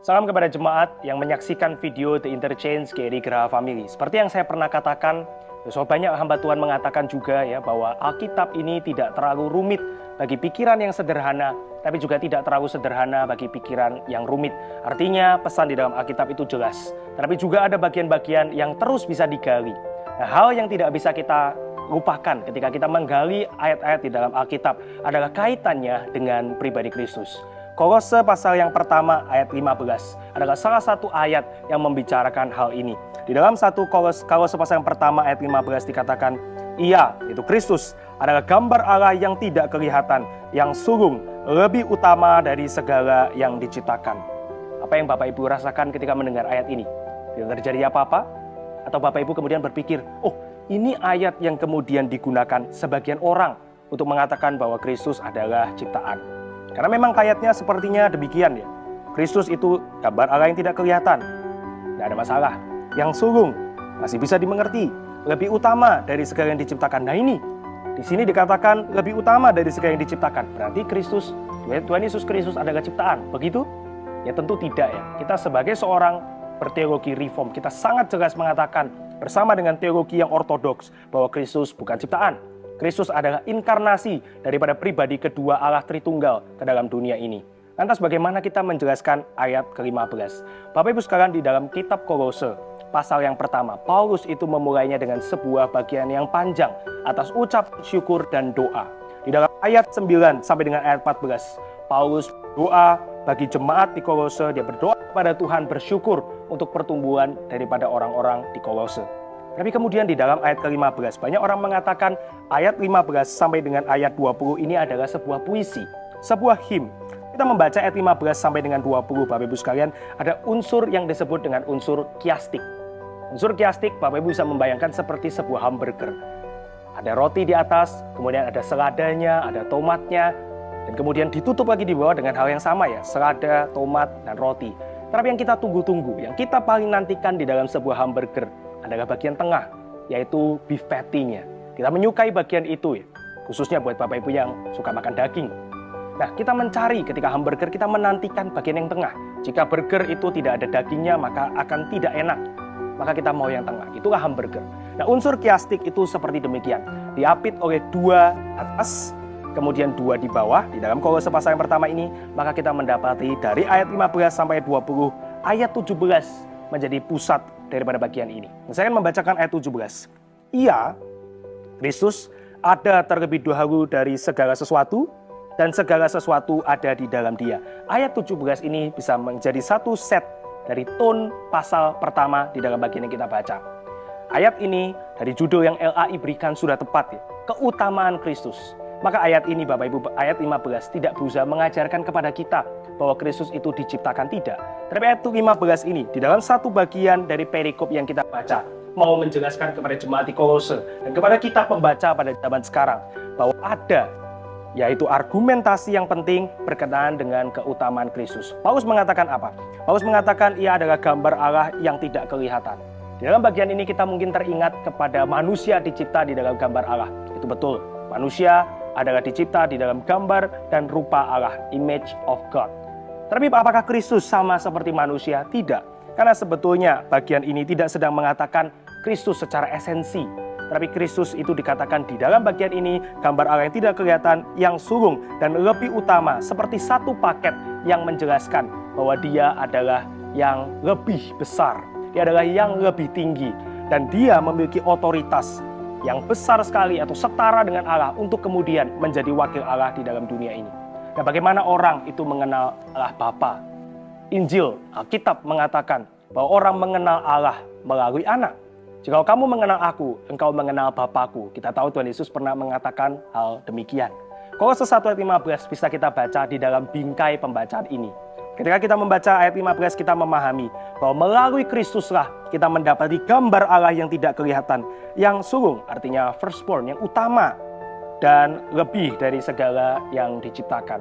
Salam kepada jemaat yang menyaksikan video The Interchange GRI Geraha Family. Seperti yang saya pernah katakan, banyak hamba Tuhan mengatakan juga ya bahwa Alkitab ini tidak terlalu rumit bagi pikiran yang sederhana, tapi juga tidak terlalu sederhana bagi pikiran yang rumit. Artinya pesan di dalam Alkitab itu jelas, tapi juga ada bagian-bagian yang terus bisa digali. Nah, hal yang tidak bisa kita lupakan ketika kita menggali ayat-ayat di dalam Alkitab adalah kaitannya dengan pribadi Kristus. Kolose pasal yang pertama ayat 15 adalah salah satu ayat yang membicarakan hal ini. Di dalam Kolose pasal yang pertama ayat 15 dikatakan, Ia, itu Kristus, adalah gambar Allah yang tidak kelihatan, yang sulung, lebih utama dari segala yang diciptakan. Apa yang Bapak Ibu rasakan ketika mendengar ayat ini? Tidak terjadi apa-apa? Atau Bapak Ibu kemudian berpikir, oh ini ayat yang kemudian digunakan sebagian orang untuk mengatakan bahwa Kristus adalah ciptaan. Karena memang ayatnya sepertinya demikian ya. Kristus itu gambar Allah yang tidak kelihatan. Tidak ada masalah. Yang sulung masih bisa dimengerti. Lebih utama dari segala yang diciptakan. Nah ini, di sini dikatakan lebih utama dari segala yang diciptakan. Berarti Kristus, Tuhan Yesus Kristus adalah ciptaan. Begitu? Ya tentu tidak ya. Kita sebagai seorang berteologi reform, kita sangat jelas mengatakan bersama dengan teologi yang ortodoks bahwa Kristus bukan ciptaan. Kristus adalah inkarnasi daripada pribadi kedua Allah Tritunggal ke dalam dunia ini. Lantas bagaimana kita menjelaskan ayat ke-15? Bapak Ibu sekalian, di dalam kitab Kolose, pasal yang pertama, Paulus itu memulainya dengan sebuah bagian yang panjang atas ucap syukur dan doa. Di dalam ayat 9 sampai dengan ayat 14, Paulus berdoa bagi jemaat di Kolose, dia berdoa kepada Tuhan, bersyukur untuk pertumbuhan daripada orang-orang di Kolose. Tapi kemudian di dalam ayat ke-15, banyak orang mengatakan ayat 15 sampai dengan ayat 20 ini adalah sebuah puisi, sebuah him. Kita membaca ayat 15 sampai dengan 20, Bapak Ibu sekalian, ada unsur yang disebut dengan unsur kiastik. Unsur kiastik, Bapak Ibu bisa membayangkan seperti sebuah hamburger. Ada roti di atas, kemudian ada seladanya, ada tomatnya, dan kemudian ditutup lagi di bawah dengan hal yang sama ya, selada, tomat, dan roti. Tapi yang kita tunggu-tunggu, yang kita paling nantikan di dalam sebuah hamburger adalah bagian tengah, yaitu beef patty-nya. Kita menyukai bagian itu ya, khususnya buat Bapak Ibu yang suka makan daging. Nah, kita mencari ketika hamburger, kita menantikan bagian yang tengah. Jika burger itu tidak ada dagingnya, maka akan tidak enak. Maka kita mau yang tengah, itulah hamburger. Nah, unsur kiastik itu seperti demikian. Diapit oleh 2 atas, kemudian 2 di bawah. Di dalam Kolose pasal yang pertama ini, maka kita mendapati dari ayat 15 sampai 20, ayat 17 menjadi pusat daripada bagian ini. Saya akan membacakan ayat 17. Ia, Kristus, ada terlebih dahulu dari segala sesuatu, dan segala sesuatu ada di dalam Dia. Ayat 17 ini bisa menjadi satu set dari tone pasal pertama di dalam bagian yang kita baca. Ayat ini dari judul yang LAI berikan sudah tepat ya, keutamaan Kristus. Maka ayat ini Bapak Ibu, ayat 15 tidak berusaha mengajarkan kepada kita bahwa Kristus itu diciptakan, tidak. Tapi ayat 15 ini di dalam satu bagian dari perikop yang kita baca mau menjelaskan kepada jemaat di Kolose dan kepada kita pembaca pada zaman sekarang bahwa ada yaitu argumentasi yang penting berkenaan dengan keutamaan Kristus. Paulus mengatakan apa? Paulus mengatakan ia adalah gambar Allah yang tidak kelihatan. Di dalam bagian ini kita mungkin teringat kepada manusia dicipta di dalam gambar Allah. Itu betul. Manusia adalah dicipta di dalam gambar dan rupa Allah, image of God. Tapi apakah Kristus sama seperti manusia? Tidak. Karena sebetulnya bagian ini tidak sedang mengatakan Kristus secara esensi. Tapi Kristus itu dikatakan di dalam bagian ini gambar Allah yang tidak kelihatan, yang sulung dan lebih utama, seperti satu paket yang menjelaskan bahwa Dia adalah yang lebih besar. Dia adalah yang lebih tinggi dan Dia memiliki otoritas yang besar sekali atau setara dengan Allah untuk kemudian menjadi wakil Allah di dalam dunia ini. Nah, bagaimana orang itu mengenal Allah Bapa? Injil, Alkitab mengatakan bahwa orang mengenal Allah melalui anak. Jika kamu mengenal aku, engkau mengenal Bapakku. Kita tahu Tuhan Yesus pernah mengatakan hal demikian. Kolose 1 ayat 15 bisa kita baca di dalam bingkai pembacaan ini. Ketika kita membaca ayat 15, kita memahami bahwa melalui Kristuslah kita mendapati gambar Allah yang tidak kelihatan, yang sulung, artinya firstborn, yang utama, dan lebih dari segala yang diciptakan.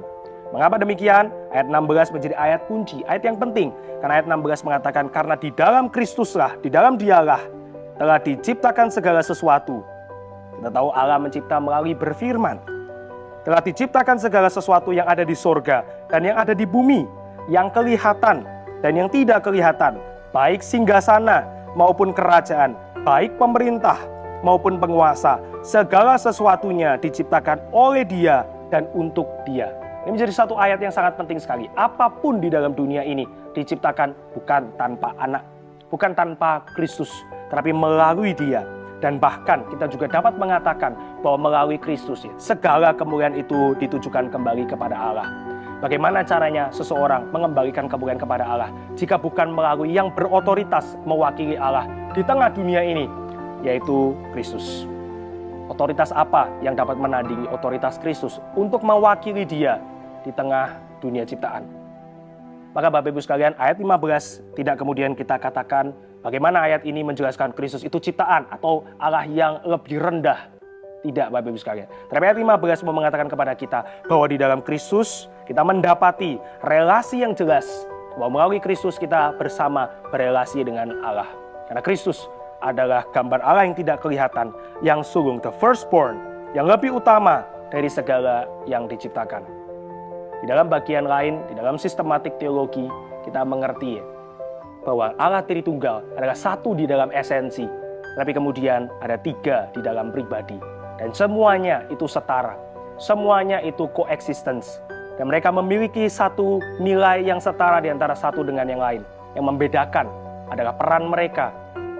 Mengapa demikian? Ayat 16 menjadi ayat kunci, ayat yang penting. Karena ayat 16 mengatakan, karena di dalam Kristuslah, di dalam Dialah, telah diciptakan segala sesuatu. Kita tahu Allah mencipta melalui berfirman. Telah diciptakan segala sesuatu yang ada di sorga dan yang ada di bumi, yang kelihatan dan yang tidak kelihatan, baik singgasana maupun kerajaan, baik pemerintah maupun penguasa, segala sesuatunya diciptakan oleh Dia dan untuk Dia. Ini menjadi satu ayat yang sangat penting sekali. Apapun di dalam dunia ini diciptakan bukan tanpa anak, bukan tanpa Kristus, tetapi melalui Dia. Dan bahkan kita juga dapat mengatakan bahwa melalui Kristus segala kemuliaan itu ditujukan kembali kepada Allah. Bagaimana caranya seseorang mengembalikan kemuliaan kepada Allah jika bukan melalui yang berotoritas mewakili Allah di tengah dunia ini, yaitu Kristus. Otoritas apa yang dapat menandingi otoritas Kristus untuk mewakili Dia di tengah dunia ciptaan? Maka Bapak Ibu sekalian, ayat 15 tidak kemudian kita katakan bagaimana ayat ini menjelaskan Kristus itu ciptaan atau Allah yang lebih rendah. Tidak Bapak Ibu sekalian. Tapi ayat 15 mau mengatakan kepada kita bahwa di dalam Kristus kita mendapati relasi yang jelas. Bahwa melalui Kristus kita bersama berelasi dengan Allah. Karena Kristus adalah gambar Allah yang tidak kelihatan, yang sulung, the firstborn, yang lebih utama dari segala yang diciptakan. Di dalam bagian lain, di dalam sistematik teologi, kita mengerti bahwa Allah Tritunggal adalah satu di dalam esensi, tapi kemudian ada tiga di dalam pribadi. Dan semuanya itu setara, semuanya itu coexistence. Dan mereka memiliki satu nilai yang setara di antara satu dengan yang lain. Yang membedakan adalah peran mereka.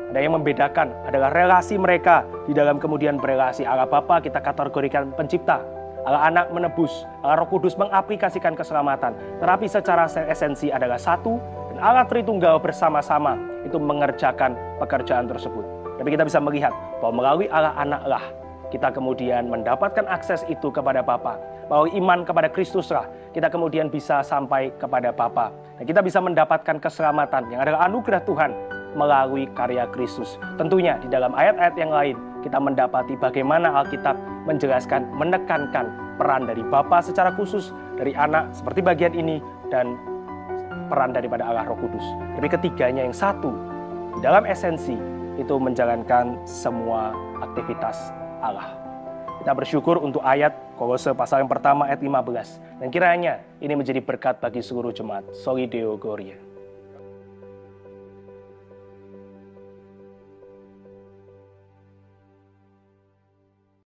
Ada yang membedakan adalah relasi mereka di dalam kemudian berelasi. Allah Bapa kita kategorikan pencipta, Allah Anak menebus, Allah Roh Kudus mengaplikasikan keselamatan. Tetapi secara esensi adalah satu, dan Allah Tritunggal bersama-sama itu mengerjakan pekerjaan tersebut. Tapi kita bisa melihat bahwa melalui Allah Anak lah kita kemudian mendapatkan akses itu kepada Bapa. Melalui iman kepada Kristuslah kita kemudian bisa sampai kepada Bapa. Dan kita bisa mendapatkan keselamatan yang adalah anugerah Tuhan melalui karya Kristus. Tentunya di dalam ayat-ayat yang lain kita mendapati bagaimana Alkitab menjelaskan, menekankan peran dari Bapa secara khusus, dari Anak seperti bagian ini, dan peran daripada Allah Roh Kudus. Tapi ketiganya yang satu, di dalam esensi itu menjalankan semua aktivitas Allah. Kita bersyukur untuk ayat Kolose pasal yang pertama ayat 15. Dan kiranya ini menjadi berkat bagi seluruh jemaat. Soli Deo Gloria.